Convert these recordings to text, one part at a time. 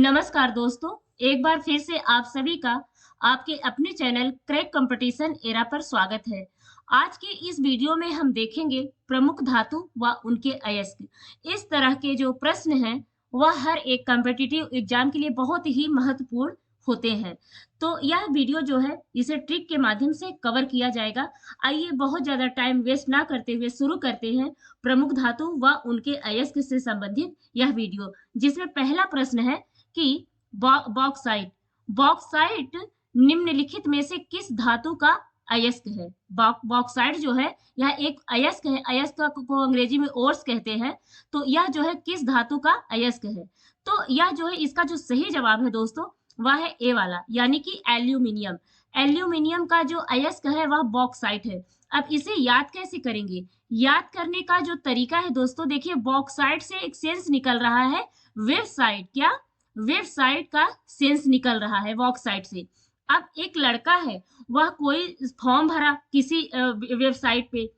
नमस्कार दोस्तों, एक बार फिर से आप सभी का आपके अपने चैनल क्रैक कंपटीशन एरा पर स्वागत है। आज के इस वीडियो में हम देखेंगे प्रमुख धातु व उनके अयस्क। इस तरह के जो प्रश्न हैं वह हर एक कॉम्पिटिटिव एग्जाम के लिए बहुत ही महत्वपूर्ण होते हैं। तो यह वीडियो जो है इसे ट्रिक के माध्यम से कवर किया जाएगा। आइए बहुत ज्यादा टाइम वेस्ट ना करते हुए शुरू करते हैं प्रमुख धातु व उनके अयस्क से संबंधित यह वीडियो, जिसमें पहला प्रश्न है कि बॉक्साइट बॉक्साइट निम्नलिखित में से किस धातु का अयस्क है। बॉक्साइट जो है यह एक अयस्क है। अयस्क को अंग्रेजी में ओर्स कहते हैं। तो यह जो है किस धातु का अयस्क है। तो यह जो है इसका जो सही जवाब है दोस्तों वह है ए वाला, यानी कि एल्यूमिनियम। एल्यूमिनियम का जो अयस्क है वह बॉक्साइट है। अब इसे याद कैसे करेंगे? याद करने का जो तरीका है दोस्तों, देखिए बॉक्साइट से एक सेंस निकल रहा है वेबसाइट। क्या? वेबसाइट का सेंस निकल रहा है बॉक्साइट से। अब एक लड़का है, वह कोई फॉर्म भरा किसी वेबसाइट पे,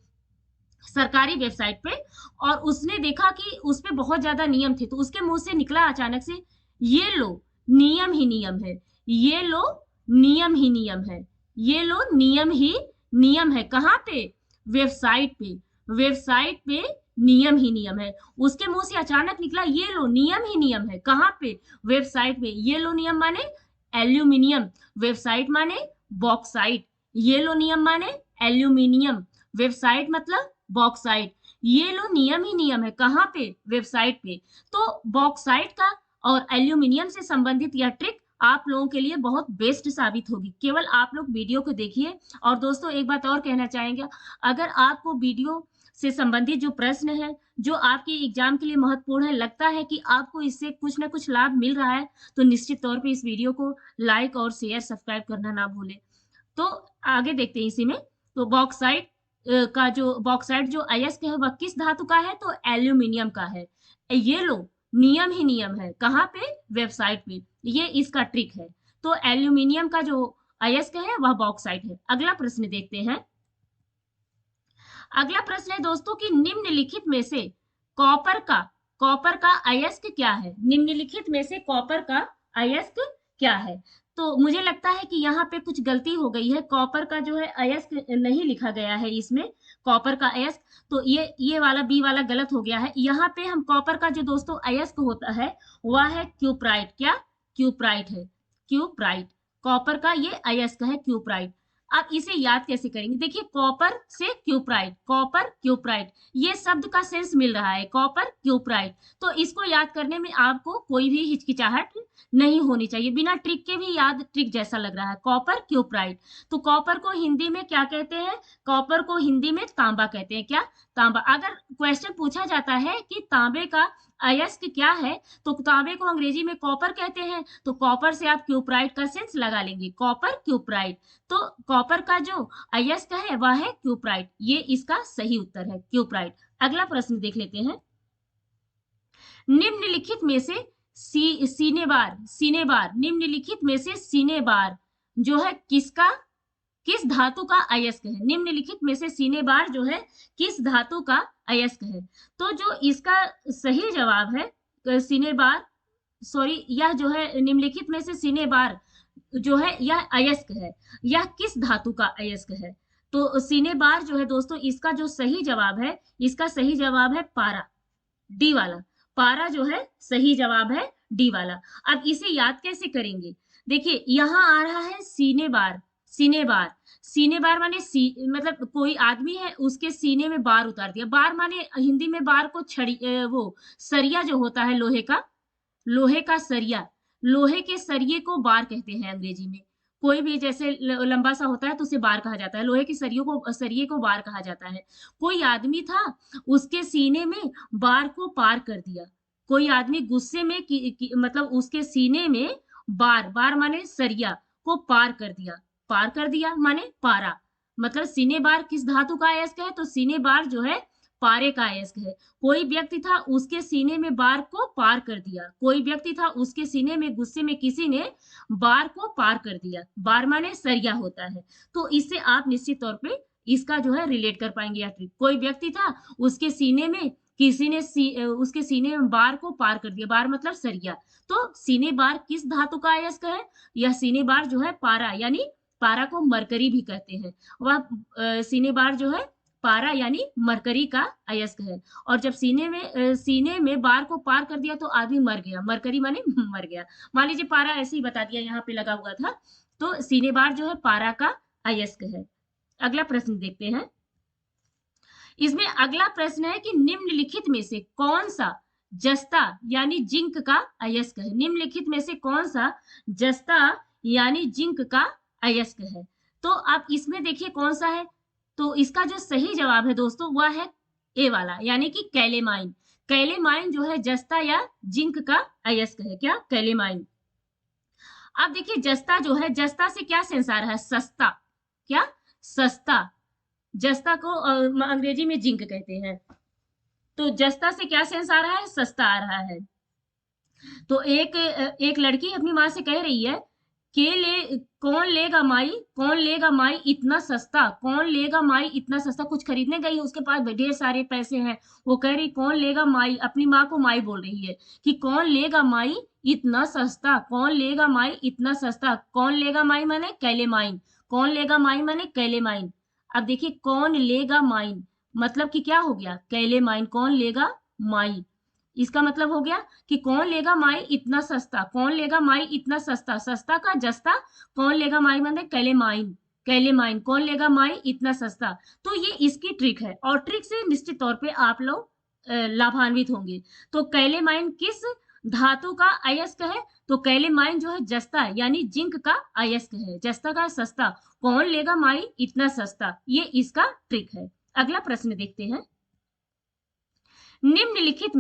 सरकारी वेबसाइट पे, और उसने देखा कि उस पे बहुत ज्यादा नियम थे। तो उसके मुंह से निकला अचानक से, ये लो नियम ही नियम है, ये लो नियम ही नियम है, ये लो नियम ही नियम है। कहाँ पे? वेबसाइट पे। वेबसाइट पे नियम ही नियम है। उसके मुंह से अचानक निकला ये लो नियम ही नियम है। कहाँ पे? वेबसाइट पे। ये लो नियम माने एल्यूमिनियम, वेबसाइट माने बॉक्साइट। ये लो नियम माने एल्यूमिनियम, वेबसाइट मतलब बॉक्साइट। ये लो नियम ही नियम है। कहाँ पे? वेबसाइट पे। तो बॉक्साइट का और एल्यूमिनियम से संबंधित यह ट्रिक आप लोगों के लिए बहुत बेस्ट साबित होगी। केवल आप लोग वीडियो को देखिए। और दोस्तों एक बात और कहना चाहेंगे, अगर आपको वीडियो से संबंधित जो प्रश्न है जो आपके एग्जाम के लिए महत्वपूर्ण है, लगता है कि आपको इससे कुछ ना कुछ लाभ मिल रहा है, तो निश्चित तौर पे इस वीडियो को लाइक और शेयर सब्सक्राइब करना ना भूलें। तो आगे देखते हैं इसी में। तो बॉक्साइट जो अयस्क है वह किस धातु का है? तो एल्यूमिनियम का है। ये लो नियम ही नियम है। कहाँ पे? वेबसाइट पे। ये इसका ट्रिक है। तो एल्यूमिनियम का जो अयस्क है वह बॉक्साइट है। अगला प्रश्न देखते हैं। अगला प्रश्न है दोस्तों कि निम्नलिखित में से कॉपर का अयस्क क्या है? निम्नलिखित में से कॉपर का अयस्क क्या है? तो मुझे लगता है कि यहाँ पे कुछ गलती हो गई है। कॉपर का जो है अयस्क नहीं लिखा गया है इसमें, कॉपर का अयस्क। तो ये वाला बी वाला गलत हो गया है। यहाँ पे हम कॉपर का जो दोस्तों अयस्क होता है वह है क्यूप्राइट। क्या? क्यूप्राइट है। क्यूप्राइट कॉपर का ये अयस्क है, क्यूप्राइट। आप इसे याद कैसे करेंगे? देखिए कॉपर से क्यूप्राइट, कॉपर क्यूप्राइट, ये शब्द का सेंस मिल रहा है, कॉपर क्यूप्राइट। तो इसको याद करने में आपको कोई भी हिचकिचाहट नहीं होनी चाहिए। बिना ट्रिक के भी याद ट्रिक जैसा लग रहा है, कॉपर क्यूप्राइट। तो कॉपर को हिंदी में क्या कहते हैं? कॉपर को हिंदी में तांबा कहते हैं। क्या? तांबा। अगर क्वेश्चन पूछा जाता है कि तांबे का अयस्क क्या है, तो तांबे को अंग्रेजी में कॉपर कहते हैं। तो कॉपर से आप क्यूप्राइट का सेंस लगा लेंगे, कॉपर क्यूप्राइट। तो कॉपर का जो अयस्क है वह है क्यूप्राइट। ये इसका सही उत्तर है, क्यूप्राइट। अगला प्रश्न देख लेते हैं। निम्नलिखित में से सीनेबार निम्नलिखित में से सीनेबार जो है किस धातु का अयस्क है? निम्नलिखित में से सीनेबार जो है किस धातु का अयस्क है? तो जो इसका सही जवाब है सीनेबार, सॉरी, यह जो है निम्नलिखित में से सीनेबार जो है यह अयस्क है। यह किस धातु का अयस्क है? तो सीनेबार जो है दोस्तों इसका जो सही जवाब है, इसका सही जवाब है पारा, डी वाला। पारा जो है सही जवाब है, डी वाला। अब इसे याद कैसे करेंगे? देखिए यहाँ आ रहा है सीनेबार। सीनेबार, सीनेबार माने मतलब कोई आदमी है उसके सीने में बार उतार दिया। बार माने हिंदी में बार को वो सरिया जो होता है लोहे का, लोहे का सरिया, लोहे के सरिये को बार कहते हैं अंग्रेजी में। कोई भी जैसे लंबा सा होता है तो उसे बार कहा जाता है। लोहे के सरिये को बार कहा जाता है। कोई आदमी था, उसके सीने में बार को पार कर दिया। कोई आदमी गुस्से में मतलब उसके सीने में बार माने सरिया को पार कर दिया। पार कर दिया माने पारा। मतलब सीने बार किस धातु का अयस्क है? तो सीने बार जो है पारे का अयस्क है। कोई व्यक्ति था, उसके सीने में बार को पार कर दिया। कोई व्यक्ति था, उसके सीने में गुस्से में किसी ने बार को पार कर दिया। बार माने सरिया होता है। तो इससे आप निश्चित तौर पे इसका जो है रिलेट कर पाएंगे या ट्रिक। कोई व्यक्ति था, उसके सीने में किसी ने उसके सीने में बार को पार कर दिया, बार मतलब सरिया। तो सीने बार किस धातु का अयस्क है? यह सीने बार जो है पारा, यानी पारा को मरकरी भी कहते हैं। वह सीने बार जो है पारा यानी मरकरी का अयस्क है। और जब सीने में बार को पार कर दिया तो आदमी मर गया, मरकरी माने मर गया। मान लीजिए पारा ऐसे ही बता दिया, यहाँ पे लगा हुआ था, तो सीने बार जो है पारा का अयस्क है। अगला प्रश्न देखते हैं। इसमें अगला प्रश्न है कि निम्नलिखित में से कौन सा जस्ता यानी जिंक का अयस्क है? निम्नलिखित में से कौन सा जस्ता यानी जिंक का अयस्क है? तो आप इसमें देखिए कौन सा है। तो इसका जो सही जवाब है दोस्तों वह है ए वाला, यानी कि कैलेमाइन। कैलेमाइन जो है जस्ता या जिंक का अयस्क है। क्या? कैलेमाइन। अब देखिए जस्ता जो है, जस्ता से क्या सेंस आ रहा है? सस्ता। क्या? सस्ता। जस्ता को अंग्रेजी में जिंक कहते हैं। तो जस्ता से क्या सेंस आ रहा है? सस्ता आ रहा है। तो एक लड़की अपनी माँ से कह रही है कौन लेगा माई, कौन लेगा माई इतना सस्ता, कौन लेगा माई इतना सस्ता। कुछ खरीदने गई है, उसके पास ढेर सारे पैसे हैं, वो कह रही कौन लेगा माई, अपनी माँ को माई बोल रही है कि कौन लेगा माई इतना सस्ता, कौन लेगा माई इतना सस्ता। कौन लेगा माई माने कैलेमाइन, कौन लेगा माई माने कैलेमाइन। अब देखिए कौन लेगा माइन मतलब कि क्या हो गया? कैलेमाइन। कौन लेगा माई, इसका मतलब हो गया कि कौन लेगा माई इतना सस्ता, कौन लेगा माई इतना सस्ता। सस्ता का जस्ता, कौन लेगा माई माने कैलेमाइन, कैलेमाइन। कौन लेगा माई इतना सस्ता। तो ये इसकी ट्रिक है, और ट्रिक से निश्चित तौर पे आप लोग लाभान्वित होंगे। तो कैलेमाइन किस धातु का अयस्क है? तो कैलेमाइन जो है जस्ता यानी जिंक का अयस्क है। जस्ता का सस्ता, कौन लेगा माई इतना सस्ता, ये इसका ट्रिक है। अगला प्रश्न देखते हैं। निम्नलिखित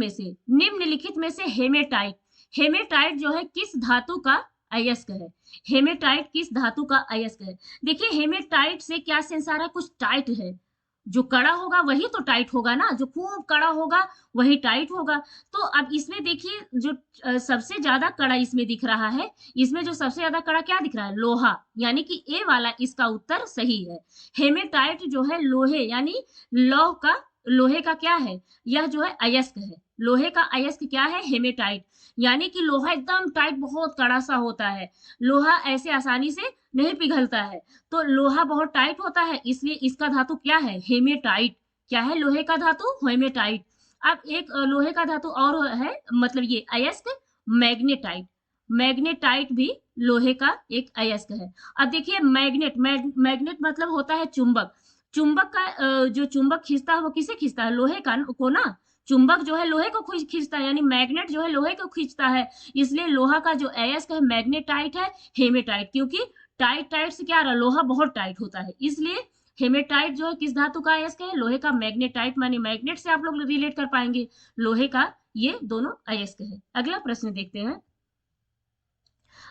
में से हेमेटाइट, हेमेटाइट जो है किस धातु का अयस्क है? हेमेटाइट किस धातु का अयस्क है? देखिए हेमेटाइट से क्या सेंस आ रहा है? कुछ टाइट है। जो कड़ा होगा वही तो टाइट होगा ना, जो खूब कड़ा होगा वही टाइट होगा। तो अब इसमें देखिए जो सबसे ज्यादा कड़ा इसमें दिख रहा है, इसमें जो सबसे ज्यादा कड़ा क्या दिख रहा है? लोहा, यानी कि ए वाला इसका उत्तर सही है। हेमेटाइट जो है लोहे यानी लौह का, लोहे का क्या है? यह जो है अयस्क है। लोहे का अयस्क क्या है? हेमेटाइट। यानी कि लोहा एकदम टाइट, बहुत कड़ा सा होता है। लोहा ऐसे आसानी से नहीं पिघलता है। तो लोहा बहुत टाइट होता है, इसलिए इसका धातु क्या है? हेमेटाइट। क्या है लोहे का धातु? हेमेटाइट। अब एक लोहे का धातु और है, मतलब ये अयस्क, मैग्नेटाइट। मैग्नेटाइट भी लोहे का एक अयस्क है। अब देखिए मैग्नेट मतलब होता है चुंबक। चुंबक का जो चुंबक खींचता है वो किसे खींचता है? लोहे को ना। चुंबक जो है लोहे को खींचता है, यानी मैग्नेट जो है लोहे को खींचता है। इसलिए लोहा का जो अयस्क है मैग्नेटाइट है, हेमेटाइट। क्योंकि टाइट से क्या रहा? लोहा बहुत टाइट होता है, इसलिए हेमेटाइट जो है किस धातु का अयस्क है? लोहे का। मैग्नेटाइट माने मैग्नेट से आप लोग रिलेट कर पाएंगे, लोहे का ये दोनों अयस्क है। अगला प्रश्न देखते हैं।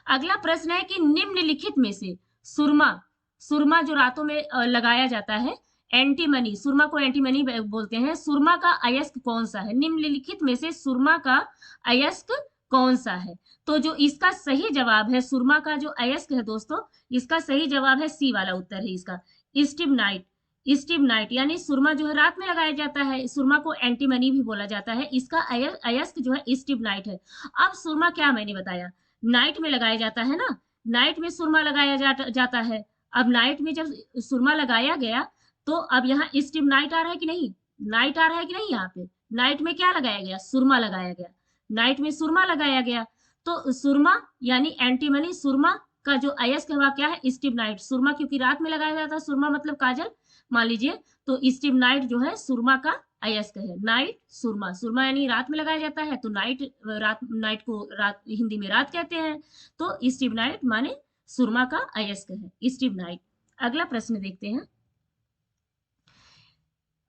अगला प्रश्न है कि निम्नलिखित में से सुरमा, सुरमा जो रातों में लगाया जाता है, एंटीमनी, सुरमा को एंटीमनी बोलते हैं, सुरमा का अयस्क कौन सा है? निम्नलिखित में से सुरमा का अयस्क कौन सा है? तो जो इसका सही जवाब है सुरमा का जो अयस्क है दोस्तों, इसका सही जवाब है सी वाला उत्तर है इसका, स्टिबनाइट। स्टिबनाइट यानी सुरमा जो है रात में लगाया जाता है, सुरमा को एंटीमनी भी बोला जाता है, इसका अयस्क जो है स्टिबनाइट है। अब सुरमा क्या मैंने बताया, नाइट में लगाया जाता है ना, नाइट में सुरमा लगाया जाता है। अब नाइट में जब सुरमा लगाया गया तो अब यहाँ स्टिबनाइट आ रहा है कि नहीं? नाइट आ रहा है कि नहीं? यहाँ पे नाइट में क्या लगाया गया? सुरमा लगाया गया। नाइट में सुरमा लगाया गया, तो सुरमा यानी एंटीमनी, सुरमा का जो अयस्क है वह क्या है? स्टिबनाइट। सुरमा क्योंकि रात में लगाया जाता है, सुरमा मतलब काजल मान लीजिए, तो स्टिबनाइट जो है सुरमा का अयस्क है। नाइट सुरमा, सुरमा यानी रात में लगाया जाता है, तो नाइट, रात, नाइट को रात हिंदी में रात कहते हैं, तो स्टिबनाइट माने सुरमा का अयस्क है स्टिबनाइट। अगला प्रश्न देखते हैं।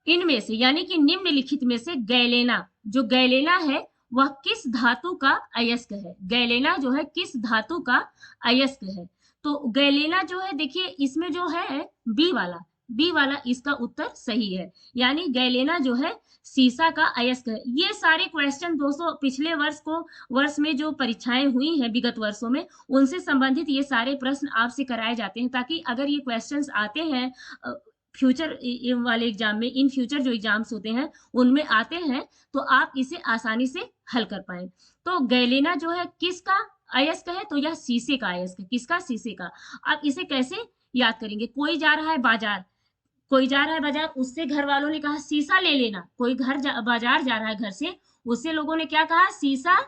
इनमें से यानी कि निम्नलिखित में से गैलेना, जो गैलेना है वह किस धातु का अयस्क है? गैलेना जो है किस धातु का अयस्क है? तो गैलेना जो है देखिए इसमें जो है बी वाला, बी वाला इसका उत्तर सही है, यानी गैलेना जो है सीसा का अयस्क है। ये सारे क्वेश्चन दोस्तों पिछले वर्ष में जो परीक्षाएं हुई हैं विगत वर्षों में, उनसे संबंधित ये सारे प्रश्न आपसे कराए जाते हैं, ताकि अगर ये क्वेश्चंस आते हैं फ्यूचर वाले एग्जाम में, इन फ्यूचर जो एग्जाम्स होते हैं उनमें आते हैं, तो आप इसे आसानी से हल कर पाए। तो गैलेना जो है किसका अयस्क है? तो यह शीशे का अयस्क है। किसका? शीशे का। अब इसे कैसे याद करेंगे? कोई जा रहा है बाजार, कोई जा रहा है बाजार, उससे घर वालों ने कहा शीशा ले लेना। कोई बाजार जा रहा है घर से, उससे लोगों ने क्या कहा? शीशा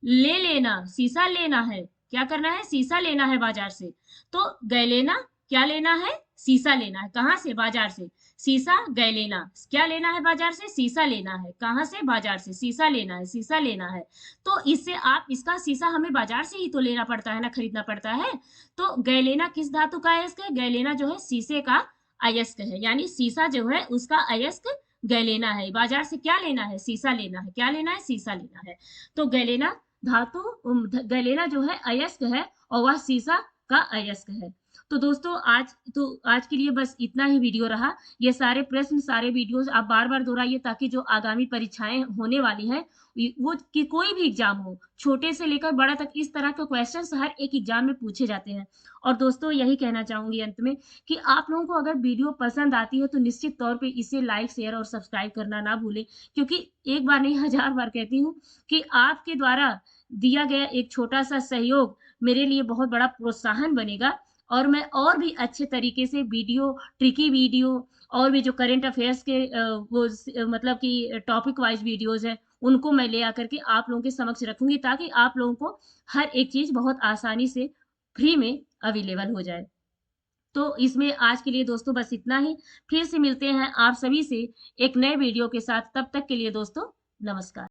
ले लेना, शीशा लेना है। क्या करना है? शीशा लेना है बाजार से। तो गैलेना क्या लेना है? शीशा लेना है। कहाँ से? बाजार से। शीशा गैलेना क्या लेना है? बाजार से शीशा लेना है। कहाँ से? बाजार से। शीशा लेना है, शीशा लेना है। तो इससे आप इसका शीशा हमें बाजार से ही तो लेना पड़ता है ना, खरीदना पड़ता है। तो गैलेना किस धातु का अयस्क है? गैलेना जो है शीशे का अयस्क है, यानी शीशा जो है उसका अयस्क गैलेना है। बाजार से क्या लेना है? शीशा लेना है। क्या लेना है? शीशा लेना है। तो गैलेना धातु गैलेना जो है अयस्क है और वह शीशा का अयस्क है। तो दोस्तों आज के लिए बस इतना ही वीडियो रहा। ये सारे प्रश्न, सारे वीडियोस आप बार बार दोहराइए, ताकि जो आगामी परीक्षाएं होने वाली हैं, वो कि कोई भी एग्जाम हो, छोटे से लेकर बड़ा तक, इस तरह के क्वेश्चंस हर एक एग्जाम में पूछे जाते हैं। और दोस्तों यही कहना चाहूंगी अंत में कि आप लोगों को अगर वीडियो पसंद आती है तो निश्चित तौर पे इसे लाइक, शेयर और सब्सक्राइब करना ना भूलें, क्योंकि एक बार नहीं, हजार बार कहती हूँ कि आपके द्वारा दिया गया एक छोटा सा सहयोग मेरे लिए बहुत बड़ा प्रोत्साहन बनेगा, और मैं और भी अच्छे तरीके से वीडियो, ट्रिकी वीडियो, और भी जो करंट अफेयर्स के मतलब कि टॉपिक वाइज वीडियोस हैं, उनको मैं ले आकर के आप लोगों के समक्ष रखूंगी, ताकि आप लोगों को हर एक चीज बहुत आसानी से फ्री में अवेलेबल हो जाए। तो इसमें आज के लिए दोस्तों बस इतना ही। फिर से मिलते हैं आप सभी से एक नए वीडियो के साथ। तब तक के लिए दोस्तों नमस्कार।